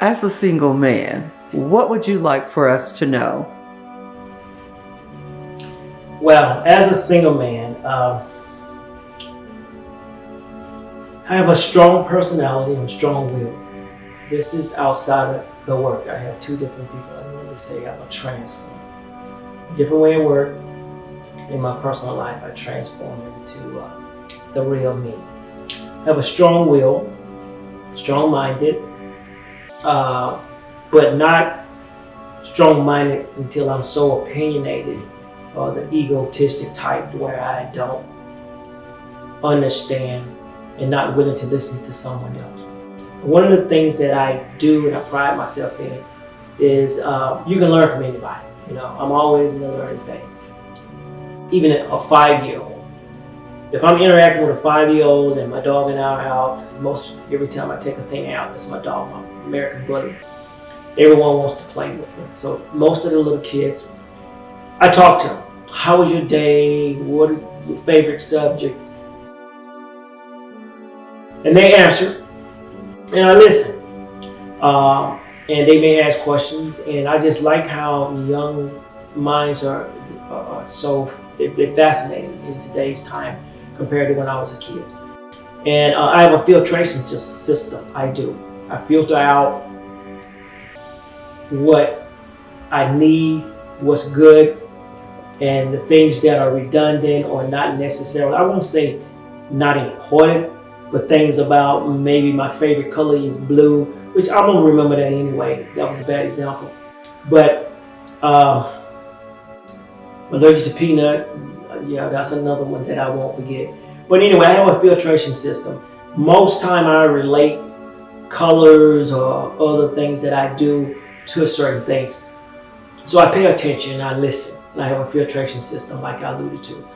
As a single man, what would you like for us to know? Well, as a single man, I have a strong personality and a strong will. This is outside of the work. I have two different people. I normally say I'm a transform. Different way of work. In my personal life, I transform into the real me. I have a strong will, strong-minded, but not strong-minded until I'm so opinionated or the egotistic type where I don't understand and not willing to listen to someone else. One of the things that I do and I pride myself in is you can learn from anybody. You know, I'm always in the learning phase. Even a 5-year-old. If I'm interacting with a 5-year-old and my dog and I are out, every time I take a thing out, that's my dog, my American Bully. Everyone wants to play with him. So most of the little kids, I talk to them. How was your day? What is your favorite subject? And they answer, and I listen. And they may ask questions, and I just like how young minds are so they're fascinating in today's time compared to when I was a kid. And I have a filtration system. I do. I filter out what I need, what's good, and the things that are redundant or not necessarily, I won't say not important, but things about maybe my favorite color is blue, which I'm gonna remember that anyway. That was a bad example. But allergic to peanut, yeah, that's another one that I won't forget. But anyway, I have a filtration system. Most time I relate colors or other things that I do to certain things. So I pay attention, I listen. And I have a filtration system like I alluded to.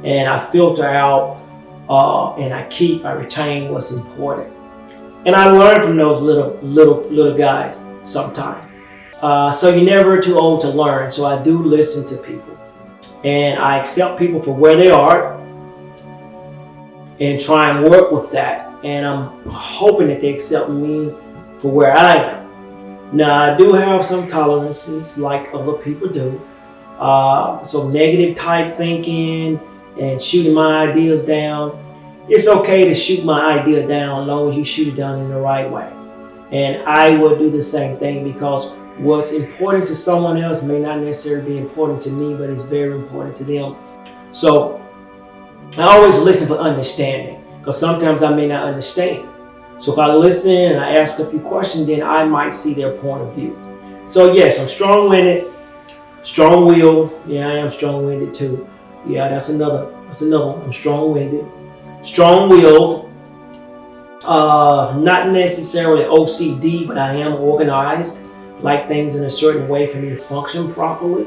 And I filter out and I retain what's important. And I learn from those little guys sometimes. So you're never too old to learn. So I do listen to people. And I accept people for where they are and try and work with that. And I'm hoping that they accept me for where I am. Now, I do have some tolerances like other people do. So negative type thinking and shooting my ideas down. It's okay to shoot my idea down as long as you shoot it down in the right way. And I will do the same thing because what's important to someone else may not necessarily be important to me, but it's very important to them. So I always listen for understanding because sometimes I may not understand. So if I listen and I ask a few questions, then I might see their point of view. So yes, I'm strong-winded, strong-willed. Yeah, I am strong-winded too. Yeah, that's another one. I'm strong-winded, strong-willed. Not necessarily OCD, but I am organized. Like things in a certain way for me to function properly.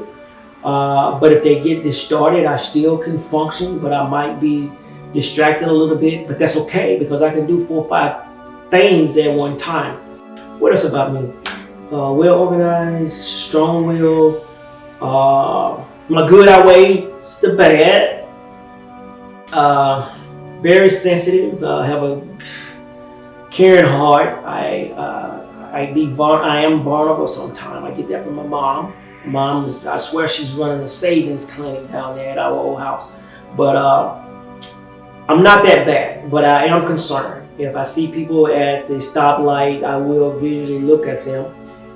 But if they get distorted, I still can function, but I might be distracted a little bit. But that's okay because I can do 4 or 5 things at one time. What else about me? Well organized, strong-willed. My good outweighs the bad. Very sensitive. Have a caring heart. I am vulnerable sometimes. I get that from my mom. Mom, I swear she's running a savings clinic down there at our old house. But I'm not that bad, but I am concerned. If I see people at the stoplight, I will visually look at them.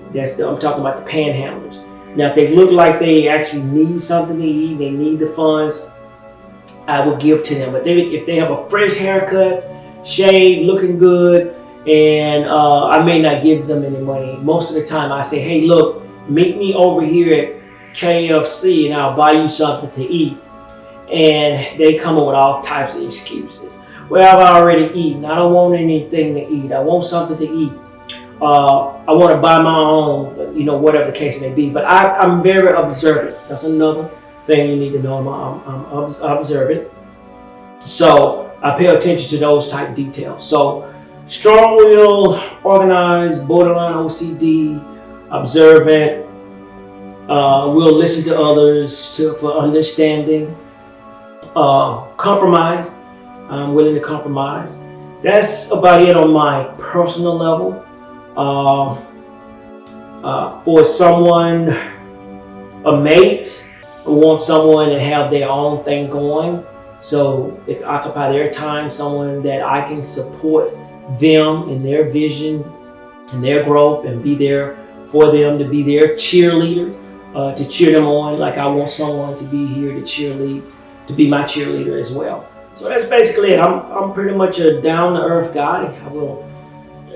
I'm talking about the panhandlers. Now, if they look like they actually need something to eat, they need the funds, I will give to them. But if they have a fresh haircut, shaved, looking good, and I may not give them any money. Most of the time I say, hey, look, meet me over here at KFC and I'll buy you something to eat. And they come up with all types of excuses. Well, I've already eaten. I don't want anything to eat. I want something to eat. I want to buy my own, whatever the case may be. But I'm very observant. That's another thing you need to know. I'm observant. So I pay attention to those type of details. So strong-willed, organized, borderline OCD, observant, will listen to others for understanding, compromise. I'm willing to compromise. That's about it on my personal level. For someone, a mate, I want someone that have their own thing going, so they can occupy their time, someone that I can support them in their vision and their growth and be there for them, to be their cheerleader, to cheer them on, like I want someone to be here to cheerlead, to be my cheerleader as well. So that's basically it. I'm pretty much a down to earth guy. I will,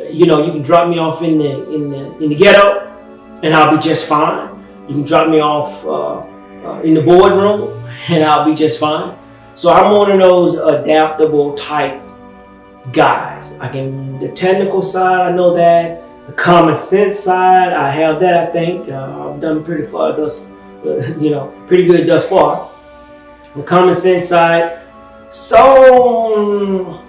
you can drop me off in the ghetto, and I'll be just fine. You can drop me off in the boardroom, and I'll be just fine. So I'm one of those adaptable type guys. The technical side, I know that. The common sense side, I have that. I think I've done pretty good thus far. The common sense side. So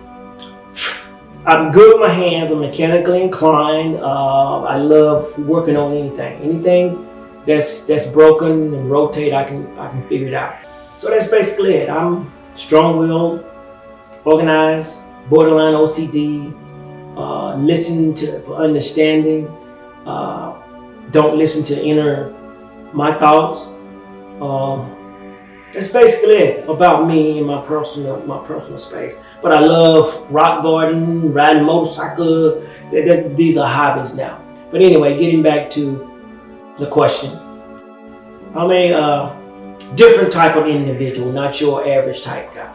I'm good with my hands. I'm mechanically inclined. I love working on anything that's broken and rotate. I can figure it out. So that's basically it. I'm strong-willed, organized, borderline OCD. Listen for understanding. Don't listen to my thoughts. That's basically it about me and my personal space. But I love rock garden, riding motorcycles. These are hobbies now. But anyway, getting back to the question, I'm a different type of individual, not your average type guy.